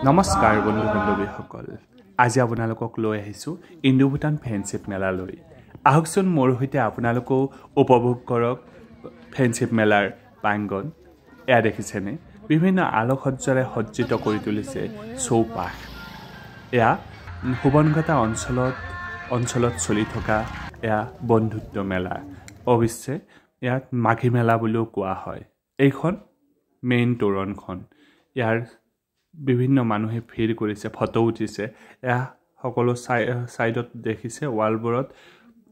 নমস্কাৰ বন্ধু বান্ধৱীসকল আজি আপোনালোকক লৈ আহিছো ইণ্ডো ভুটান ফ্ৰেণ্ডশ্বিপ মেলালৈ আহকচোন মোৰ সৈতে আপোনালোকো উপভোগ কৰক ফ্ৰেণ্ডশ্বিপ মেলাৰ প্ৰাংগণ এয়া দেখিছেনে বিভিন্ন আলোকসজ্জাৰে সজ্জিত কৰি তুলিছে চৌপাশ এয়া সুবনঘাটা অঞ্চলত চলি থকা এয়া বন্ধুত্ব মেলা অৱশ্যে ইয়াত মাঘী মেলা বুলিও কোৱা হয় এইখন মেইন তোৰণখন ইয়াৰ বিভিন্ন মানুহে ভিৰ কৰিছে ফটো উঠিছে এয়া সকলো সাইডত দেখিছে ওয়ালবোৰত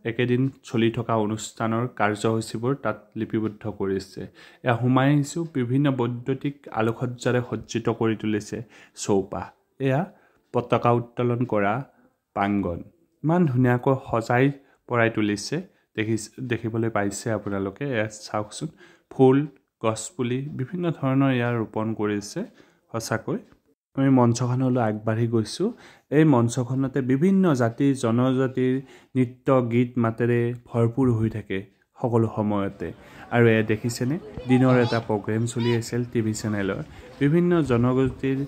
একেদিন চলি থকা অনুষ্ঠানৰ কাৰ্যসূচীবোৰ তাত লিপিবদ্ধ কৰিছে এয়া হুমাই আহিছো বিভিন্ন বৈদ্যুতিক আলোকসজ্জাৰে সজ্জিত কৰি তুলিছে চৌপাশ এয়া পতাকা উত্তোলন কৰা প্ৰাংগণ ইমান ধুনীয়াকৈ সজাই পৰাই তুলিছে দেখিবলৈ পাইছে আপোনালোকে এয়া চাওকচোন ফুল গছপুলি বিভিন্ন ধৰণৰ ইয়াৰ ৰোপণ কৰিছে সঁচাকৈ আমি মঞ্চখনলৈ আগবাঢ়ি গৈছো এই মঞ্চখনতে বিভিন্ন জাতি জনজাতিৰ নৃত্য গীত মাতেৰে ভৰপূৰ হৈ থাকে সকলো সময়তে আৰু এ দেখিছেনে দিনৰ এটা প্ৰগ্ৰাম চলি আছিল টিভি চেনেলৰ বিভিন্ন জনগোষ্ঠীৰ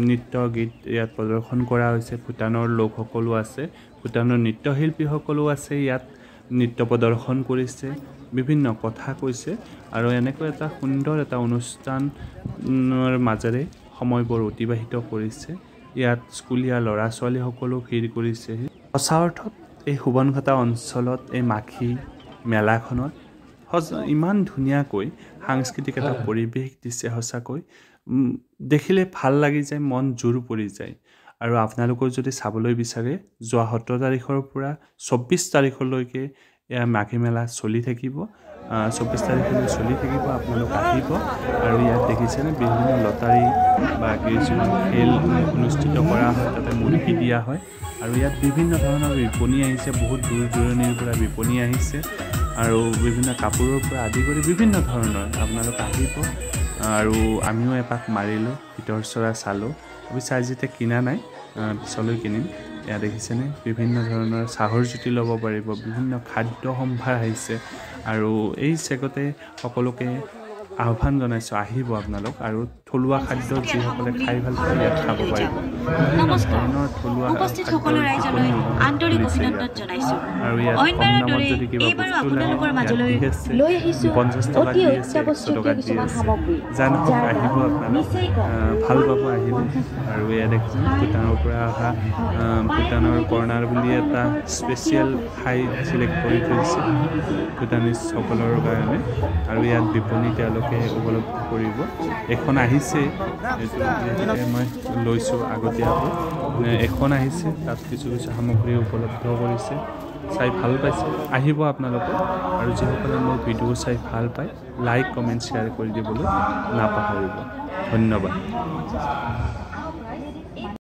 নৃত্য গীত ইয়াত প্ৰদৰ্শন কৰা হৈছে ভুটানৰ লোকসকলো আছে ভুটানৰ নৃত্যশিল্পীসকলো আছে ইয়াত নৃত্য প্ৰদৰ্শন কৰিছে বিভিন্ন কথা কৈছে আৰু এনেকৈ এটা সুন্দৰ এটা অনুষ্ঠানৰ মাজেৰে সময়বোৰ অতিবাহিত কৰিছে ইয়াত স্কুলীয়া ল'ৰা ছোৱালী সকলো ভিৰ কৰিছে সঁচা অৰ্থত এই সুবনঘাটা অঞ্চলত এই মাঘী মেলাখনত ইমান ধুনীয়াকৈ সাংস্কৃতিক এটা পৰিৱেশ দিছে সঁচাকৈ দেখিলে ভাল লাগি যায় মন জোৰ পৰি যায় আৰু আপোনালোকৰ যদি চাবলৈ বিচাৰে যোৱা 17 তাৰিখৰ পৰা 24 তাৰিখলৈকে এয়া মাঘী মেলা চলি থাকিব 24 তাৰিখলৈ চলি থাকিব আপোনালোক আহিব আৰু ইয়াত দেখিছেনে বিভিন্ন লটাৰী বা কিছুমান খেল অনুষ্ঠিত কৰা হয় তাতে মুৰ্গী দিয়া হয় আৰু ইয়াত বিভিন্ন ধৰণৰ বিপণী আহিছে বহুত দূৰ দূৰণিৰ পৰা বিপণী আহিছে আৰু বিভিন্ন কাপোৰৰ পৰা আদি কৰি বিভিন্ন ধৰণৰ আপোনালোক আহিব আৰু আমিও এপাক মাৰিলোঁ ভিতৰ চৰা চালোঁ অৱশ্যে আজিতে কিনা নাই পিছলৈ কিনিম এয়া দেখিছেনে বিভিন্ন ধৰণৰ চাহৰ জুতি ল'ব পাৰিব বিভিন্ন খাদ্য সম্ভাৰ আহিছে আৰু এই চেগতে সকলোকে আহ্বান জনাইছোঁ আহিব আপোনালোক আৰু থলুৱা খাদ্য যিসকলে খাই ভাল পায় ইয়াত খাব পাৰিব ধৰণৰ থলুৱা সকলো ৰাইজলৈ আন্তৰিক অভিনন্দন জনাইছোঁ আৰু ইয়াত কম দামত যদি কিবা বস্তু লাগে লৈ আহিছোঁ 50 টকা দি আছে 100 টকা দি আছে জানক আহিব আপোনালোক ভাল পাব আহিলে আৰু এয়া দেখিছেনে ভুটানৰ পৰা অহা ভুটানৰ কৰ্ণাৰ বুলি এটা স্পেচিয়েল ঠাই চিলেক্ট কৰি থৈছে ভুটানিজ সকলৰ কাৰণে আৰু ইয়াত বিপণী তেওঁলোকে উপলব্ধ কৰিব এখন আহিছে মই লৈছোঁ আগতীয়াকৈ এখন আহিছে তাত কিছু সামগ্ৰী উপলব্ধ কৰিছে চাই ভাল পাইছে আহিব আপোনালোকে আৰু যিসকলে মোৰ ভিডিঅ' চাই ভাল পায় লাইক কমেণ্ট শ্বেয়াৰ কৰি দিবলৈ নাপাহৰিব ধন্যবাদ